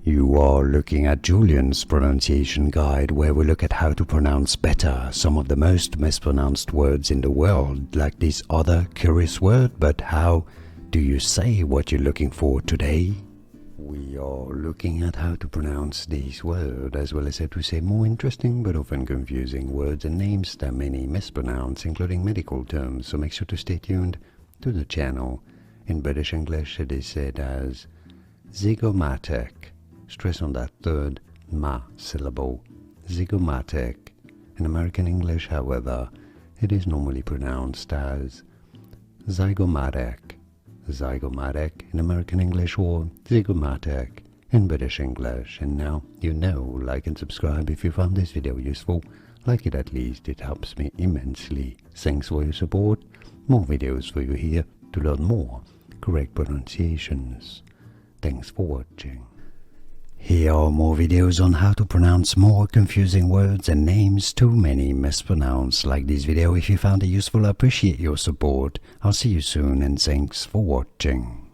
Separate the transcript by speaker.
Speaker 1: You are looking at Julian's pronunciation guide, where we look at how to pronounce better some of the most mispronounced words in the world, like this other curious word. But how do you say what you're looking for today? We are looking at how to pronounce this word, as well as how to say more interesting but often confusing words and names that many mispronounce, including medical terms, so make sure to stay tuned to the channel. In British English it is said as zigomatic. Stress on that third ma syllable, zigomatic. In American English, however, it is normally pronounced as zygomatic. Zygomatic in American English, or zigomatic in British English. And now you know. Like and subscribe if you found this video useful. Like it at least, it helps me immensely. Thanks for your support. More videos for you here to learn more correct pronunciations. Thanks for watching. Here are more videos on how to pronounce more confusing words and names too many mispronounced. Like this video if you found it useful. I appreciate your support. I'll see you soon, and thanks for watching.